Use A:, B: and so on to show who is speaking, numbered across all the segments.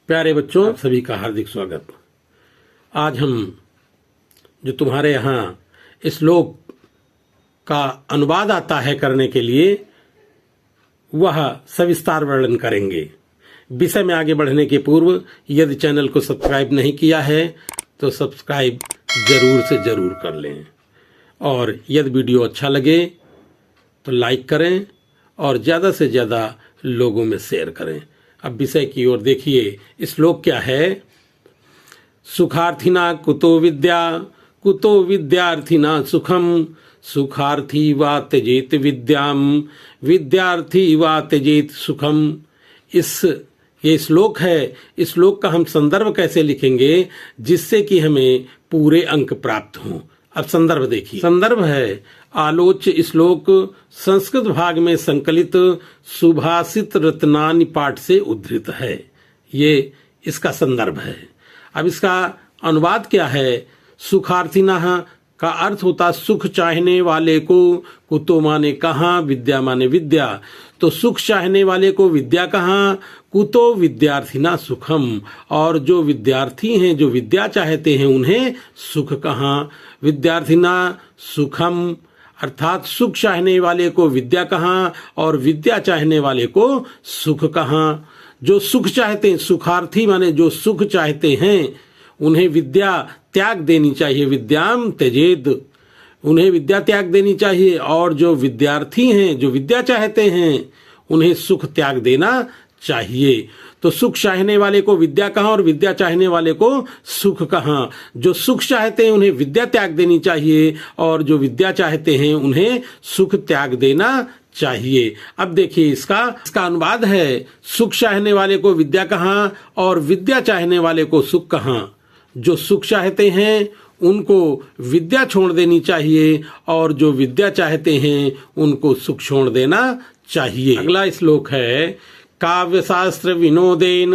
A: प्यारे बच्चों, आप सभी का हार्दिक स्वागत। आज हम जो तुम्हारे यहाँ श्लोक का अनुवाद आता है करने के लिए, वह सविस्तार वर्णन करेंगे। विषय में आगे बढ़ने के पूर्व यदि चैनल को सब्सक्राइब नहीं किया है तो सब्सक्राइब जरूर से जरूर कर लें, और यदि वीडियो अच्छा लगे तो लाइक करें और ज़्यादा से ज़्यादा लोगों में शेयर करें। अब विषय की ओर देखिए। श्लोक क्या है? सुखार्थिना कुतो विद्या, कुतो विद्यार्थिना सुखम, सुखार्थी वा त्यजेत विद्याम, विद्यार्थी वा त्यजेत सुखम। ये श्लोक है। इस श्लोक का हम संदर्भ कैसे लिखेंगे जिससे कि हमें पूरे अंक प्राप्त हों? अब संदर्भ देखिए। संदर्भ है आलोच्य श्लोक संस्कृत भाग में संकलित सुभाषित रत्नानि पाठ से उद्धृत है। ये इसका संदर्भ है। अब इसका अनुवाद क्या है? सुखार्थिनः का अर्थ होता सुख चाहने वाले को, कुतो माने कहाँ, विद्या माने विद्या। तो सुख चाहने वाले को विद्या कहाँ, कुतो विद्यार्थिना सुखम। और जो विद्यार्थी हैं, जो विद्या चाहते हैं, उन्हें सुख कहाँ। विद्यार्थिना सुखम अर्थात सुख चाहने वाले को विद्या कहाँ और विद्या चाहने वाले को सुख कहाँ। जो सुख चाहते हैं, सुखार्थी माने जो सुख चाहते हैं, उन्हें विद्या त्याग देनी चाहिए। विद्याम त्यजेद, उन्हें विद्या त्याग देनी चाहिए। और जो विद्यार्थी हैं, जो विद्या चाहते हैं, उन्हें सुख त्याग देना चाहिए। तो सुख चाहने वाले को विद्या कहाँ और विद्या चाहने वाले को सुख कहाँ। जो सुख चाहते हैं उन्हें विद्या त्याग देनी चाहिए, और जो विद्या चाहते हैं उन्हें सुख त्याग देना चाहिए। अब देखिए इसका अनुवाद है। सुख चाहने वाले को विद्या कहाँ और विद्या चाहने वाले को सुख कहाँ। जो सुख चाहते हैं उनको विद्या छोड़ देनी चाहिए, और जो विद्या चाहते हैं उनको सुख छोड़ देना चाहिए। अगला श्लोक है काव्य शास्त्र विनोदेन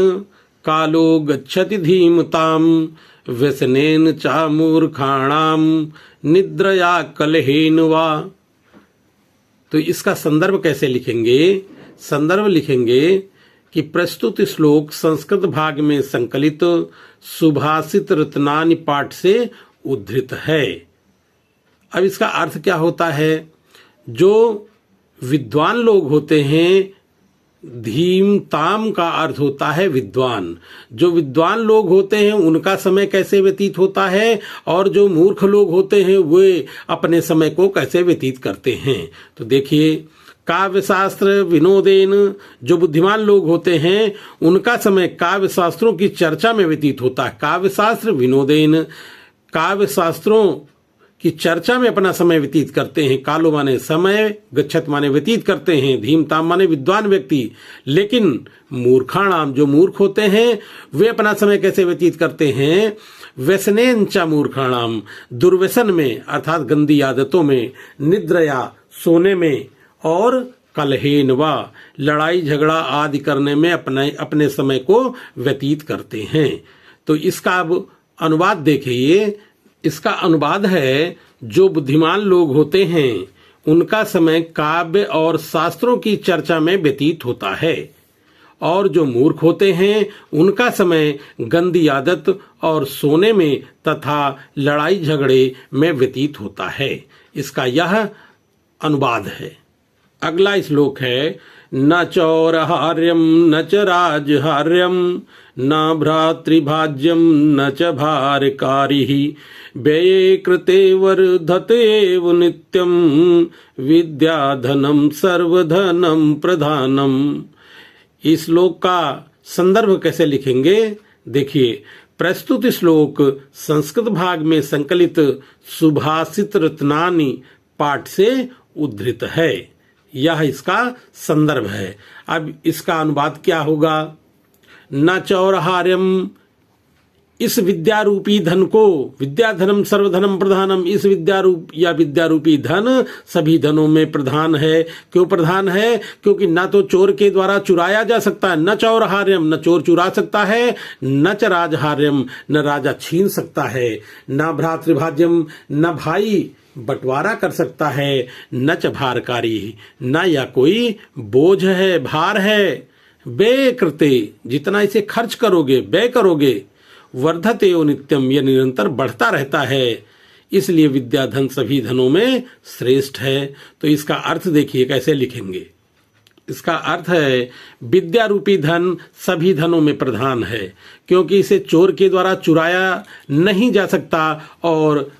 A: कालो गच्छति धीमताम, व्यसनेन चा मूर्खाणाम निद्रया कलहेन वा। तो इसका संदर्भ कैसे लिखेंगे? संदर्भ लिखेंगे कि प्रस्तुत श्लोक संस्कृत भाग में संकलित सुभाषित रत्नानि पाठ से उद्धृत है। अब इसका अर्थ क्या होता है? जो विद्वान लोग होते हैं, धीमताम का अर्थ होता है विद्वान। जो विद्वान लोग होते हैं उनका समय कैसे व्यतीत होता है, और जो मूर्ख लोग होते हैं वे अपने समय को कैसे व्यतीत करते हैं। तो देखिए, काव्य शास्त्र विनोदेन, जो बुद्धिमान लोग होते हैं उनका समय काव्य शास्त्रों की चर्चा में व्यतीत होता है। काव्य शास्त्र विनोदेन, काव्य शास्त्रों की चर्चा में अपना समय व्यतीत करते हैं। कालो माने समय, गच्छत माने व्यतीत करते हैं, धीमताम माने विद्वान व्यक्ति। लेकिन मूर्खाणाम, जो मूर्ख होते हैं वे अपना समय कैसे व्यतीत करते हैं? व्यसनेन च मूर्खाणाम, दुर्व्यसन में अर्थात गंदी आदतों में, निद्रया सोने में, और कलहेन वा लड़ाई झगड़ा आदि करने में अपने समय को व्यतीत करते हैं। तो इसका अब अनुवाद देखिए। इसका अनुवाद है जो बुद्धिमान लोग होते हैं उनका समय काव्य और शास्त्रों की चर्चा में व्यतीत होता है, और जो मूर्ख होते हैं उनका समय गंदी आदत और सोने में तथा लड़ाई झगड़े में व्यतीत होता है। इसका यह अनुवाद है। अगला श्लोक है न चौरहार्यम न च राजहार्यम न भ्रातृभाज्यम न च भारकारी, व्यये कृते वर्धतेव नित्यम, विद्याधनम सर्वधनम प्रधानम। इस श्लोक का संदर्भ कैसे लिखेंगे? देखिए, प्रस्तुत श्लोक संस्कृत भाग में संकलित सुभाषित रत्नानि पाठ से उद्धृत है। यह इसका संदर्भ है। अब इसका अनुवाद क्या होगा? न चौरहार्यम, इस विद्या रूपी धन को, विद्या धनम सर्वधनम प्रधानम, इस विद्या रूपी धन सभी धनों में प्रधान है। क्यों प्रधान है? क्योंकि न तो चोर के द्वारा चुराया जा सकता है, न चौरहार्यम, न चोर चुरा सकता है, न च राजहार्यम, न राजा छीन सकता है, न भ्रातृभाज्यम, न भाई बंटवारा कर सकता है, न च भारकारी, न या कोई बोझ है, भार है, व्यय कृते, जितना इसे खर्च करोगे, व्यय करोगे, वर्धते ओ नित्यम, यह निरंतर बढ़ता रहता है, इसलिए विद्या धन सभी धनों में श्रेष्ठ है। तो इसका अर्थ देखिए कैसे लिखेंगे। इसका अर्थ है विद्या रूपी धन सभी धनों में प्रधान है, क्योंकि इसे चोर के द्वारा चुराया नहीं जा सकता और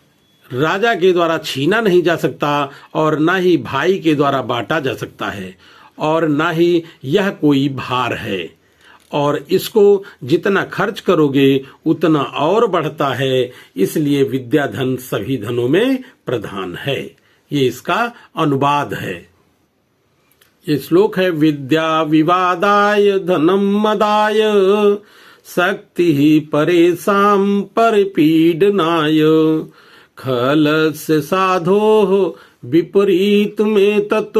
A: राजा के द्वारा छीना नहीं जा सकता और ना ही भाई के द्वारा बांटा जा सकता है और ना ही यह कोई भार है, और इसको जितना खर्च करोगे उतना और बढ़ता है, इसलिए विद्या धन सभी धनों में प्रधान है। ये इसका अनुवाद है। ये श्लोक है विद्या विवादाय धनम मदाय शक्ति परेशान परिपीडनाय खलस्य साधो विपरीत में तत्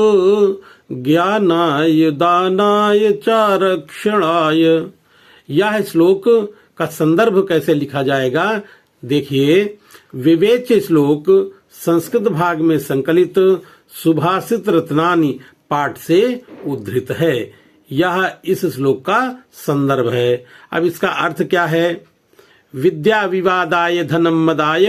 A: ज्ञानाय दानाय चारक्षणाय। यह श्लोक का संदर्भ कैसे लिखा जाएगा, देखिए। विवेच श्लोक संस्कृत भाग में संकलित सुभाषित रत्नानि पाठ से उद्धृत है। यह इस श्लोक का संदर्भ है। अब इसका अर्थ क्या है। विद्या विवादाय धनम मदाय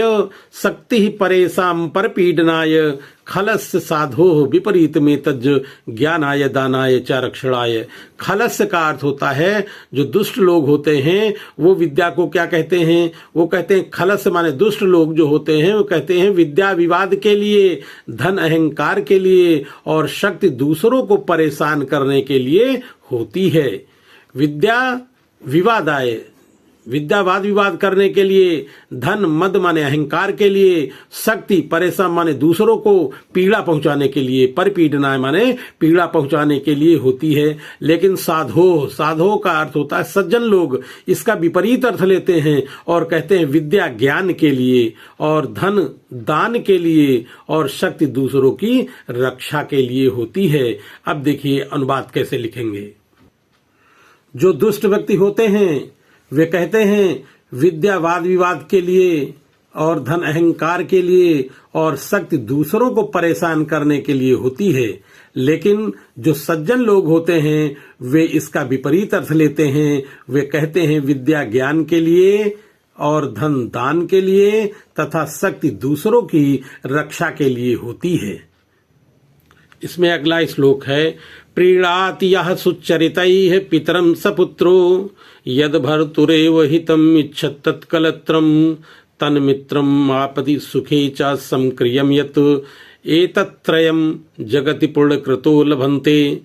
A: शक्ति परेशान परपीडनाय खलस्य साधो विपरीत में तज ज्ञानाय दानाय चारक्षणाय। खलस्य का अर्थ होता है जो दुष्ट लोग होते हैं वो विद्या को क्या कहते हैं, वो कहते हैं खलस्य माने दुष्ट लोग जो होते हैं वो कहते हैं विद्या विवाद के लिए, धन अहंकार के लिए और शक्ति दूसरों को परेशान करने के लिए होती है। विद्या विवादाय, विद्या वाद विवाद करने के लिए, धन मद माने अहंकार के लिए, शक्ति परेशान माने दूसरों को पीड़ा पहुंचाने के लिए, परपीडनाय माने पीड़ा पहुंचाने के लिए होती है। लेकिन साधो, साधो का अर्थ होता है सज्जन लोग, इसका विपरीत अर्थ लेते हैं और कहते हैं विद्या ज्ञान के लिए और धन दान के लिए और शक्ति दूसरों की रक्षा के लिए होती है। अब देखिए अनुवाद कैसे लिखेंगे। जो दुष्ट व्यक्ति होते हैं वे कहते हैं विद्या वाद विवाद के लिए और धन अहंकार के लिए और शक्ति दूसरों को परेशान करने के लिए होती है। लेकिन जो सज्जन लोग होते हैं वे इसका विपरीत अर्थ लेते हैं। वे कहते हैं विद्या ज्ञान के लिए और धन दान के लिए तथा शक्ति दूसरों की रक्षा के लिए होती है। इसमें अगला श्लोक है प्रीणाति यः सुचरितैः पितरं सपुत्रो यद भर्तुरेव हितम् इच्छत् तत्कलत्रं तन्मित्रम् आपति सुखे च संक्रियम् यत् एतत्त्रयम् जगति पूर्णकृतो लभन्ते।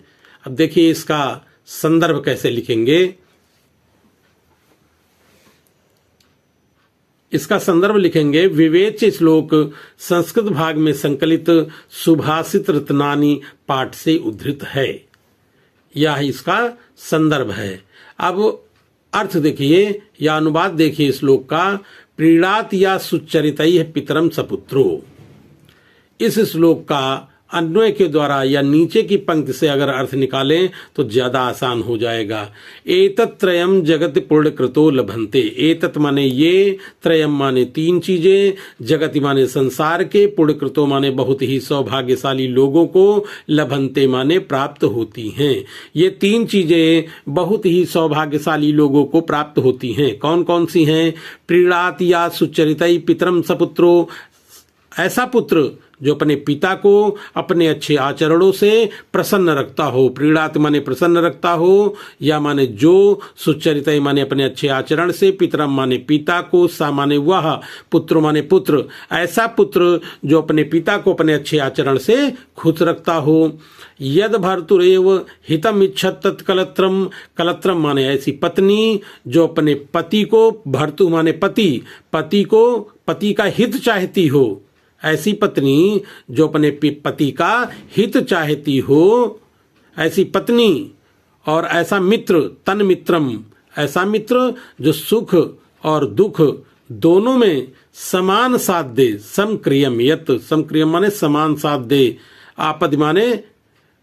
A: अब देखिए इसका संदर्भ कैसे लिखेंगे। इसका संदर्भ लिखेंगे विवेच श्लोक संस्कृत भाग में संकलित सुभाषित रत्नानि पाठ से उद्धृत है। यह इसका संदर्भ है। अब अर्थ देखिए या अनुवाद देखिए श्लोक का। प्रीणात या सुचरितैः पितरम सपुत्रो। इस श्लोक का अन्वय के द्वारा या नीचे की पंक्ति से अगर अर्थ निकालें तो ज्यादा आसान हो जाएगा। एतत् त्रयम जगति पूर्णकृतो लभन्ते। एतत् माने ये, त्रयम माने तीन चीजें, जगति माने संसार के, पूर्णकृतो माने बहुत ही सौभाग्यशाली लोगों को, लभन्ते माने प्राप्त होती हैं। ये तीन चीजें बहुत ही सौभाग्यशाली लोगों को प्राप्त होती हैं। कौन कौन सी हैं। प्रीणात या सुचरितैः पितरम सपुत्रो। ऐसा पुत्र जो अपने पिता को अपने अच्छे आचरणों से प्रसन्न रखता हो। प्रीणात माने प्रसन्न रखता हो, या माने जो, सुचरित माने अपने अच्छे आचरण से, पितरम माने पिता को, सा माने वह, पुत्र माने पुत्र। ऐसा पुत्र जो अपने पिता को अपने अच्छे आचरण से खुश रखता हो। यद भर्तुरेव हितम इच्छत तत्कलत्रम। कलत्रम माने ऐसी पत्नी जो अपने पति को, भर्तु माने पति, पति को पति का हित चाहती हो। ऐसी पत्नी जो अपने पति का हित चाहती हो, ऐसी पत्नी। और ऐसा मित्र, तन मित्रम, ऐसा मित्र जो सुख और दुख दोनों में समान साथ दे। समक्रियम यत। समक्रियम माने समान साथ दे। आपद माने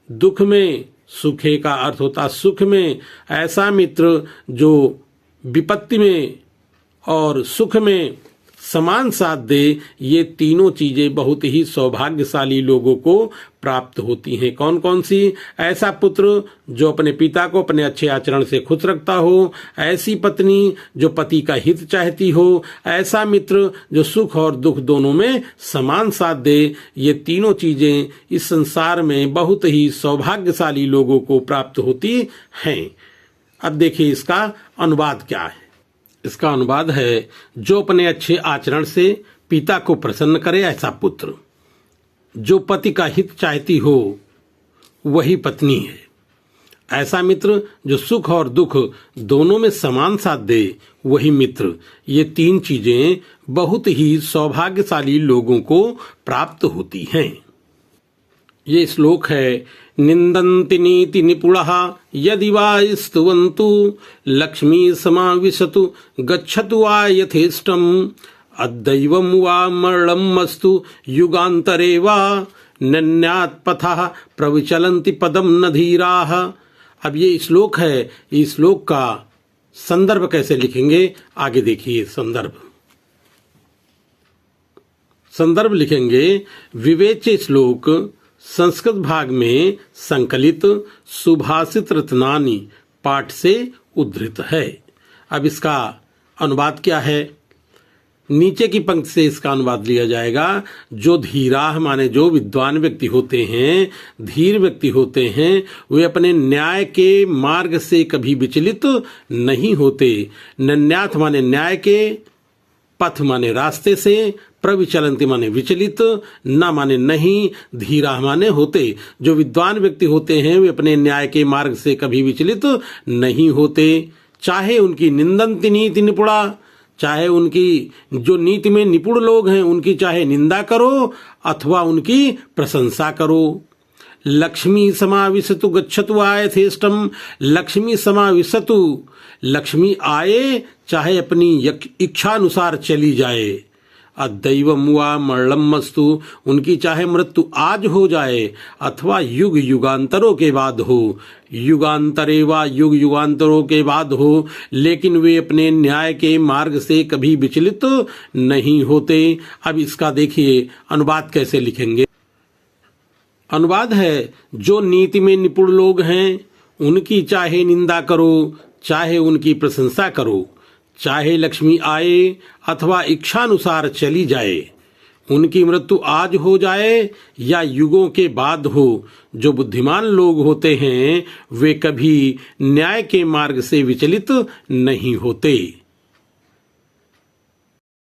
A: दुख में, सुखे का अर्थ होता सुख में। ऐसा मित्र जो विपत्ति में और सुख में समान साथ दे, ये तीनों चीजें बहुत ही सौभाग्यशाली लोगों को प्राप्त होती हैं। कौन कौन सी? ऐसा पुत्र जो अपने पिता को अपने अच्छे आचरण से खुश रखता हो, ऐसी पत्नी जो पति का हित चाहती हो, ऐसा मित्र जो सुख और दुख दोनों में समान साथ दे। ये तीनों चीजें इस संसार में बहुत ही सौभाग्यशाली लोगों को प्राप्त होती हैं। अब देखिए इसका अनुवाद क्या है। इसका अनुवाद है, जो अपने अच्छे आचरण से पिता को प्रसन्न करे ऐसा पुत्र, जो पति का हित चाहती हो वही पत्नी है, ऐसा मित्र जो सुख और दुख दोनों में समान साथ दे वही मित्र। ये तीन चीजें बहुत ही सौभाग्यशाली लोगों को प्राप्त होती हैं। ये श्लोक है, निंदन्ति नीति निपुणः यदि वा स्तुवन्तु लक्ष्मी समाविशतु गच्छतु वा यथेष्टम् अद्दैवं वा मरणमस्तु युगान्तरे वा नन्यात् पथः प्रविचलन्ति पदं न धीराः। अब ये श्लोक है, इस श्लोक का संदर्भ कैसे लिखेंगे आगे देखिए। संदर्भ लिखेंगे, विवेच्य श्लोक संस्कृत भाग में संकलित सुभाषित रत्नानी पाठ से उद्धृत है। अब इसका अनुवाद क्या है? नीचे की पंक्ति से इसका अनुवाद लिया जाएगा। जो धीराह माने जो विद्वान व्यक्ति होते हैं, धीर व्यक्ति होते हैं, वे अपने न्याय के मार्ग से कभी विचलित नहीं होते। नन्याथ माने न्याय के, पथ माने रास्ते से, प्रविचलंती माने विचलित, न माने नहीं, धीरा माने होते। जो विद्वान व्यक्ति होते हैं वे अपने न्याय के मार्ग से कभी विचलित नहीं होते। चाहे उनकी निंदन्ति नीति निपुणा, चाहे उनकी जो नीति में निपुण लोग हैं उनकी चाहे निंदा करो अथवा उनकी प्रशंसा करो। लक्ष्मी समाविशतु गच्छतु आयथेष्टम, लक्ष्मी समाविशतु, लक्ष्मी आए चाहे अपनी इच्छानुसार चली जाए। अद्दैवम वा मरणमस्तु, उनकी चाहे मृत्यु आज हो जाए अथवा युग युगांतरों के बाद हो। युगांतरे वा युग युगांतरों के बाद हो, लेकिन वे अपने न्याय के मार्ग से कभी विचलित नहीं होते। अब इसका देखिए अनुवाद कैसे लिखेंगे। अनुवाद है, जो नीति में निपुण लोग हैं उनकी चाहे निंदा करो चाहे उनकी प्रशंसा करो, चाहे लक्ष्मी आए अथवा इच्छानुसार चली जाए, उनकी मृत्यु आज हो जाए या युगों के बाद हो। जो बुद्धिमान लोग होते हैं वे कभी न्याय के मार्ग से विचलित नहीं होते।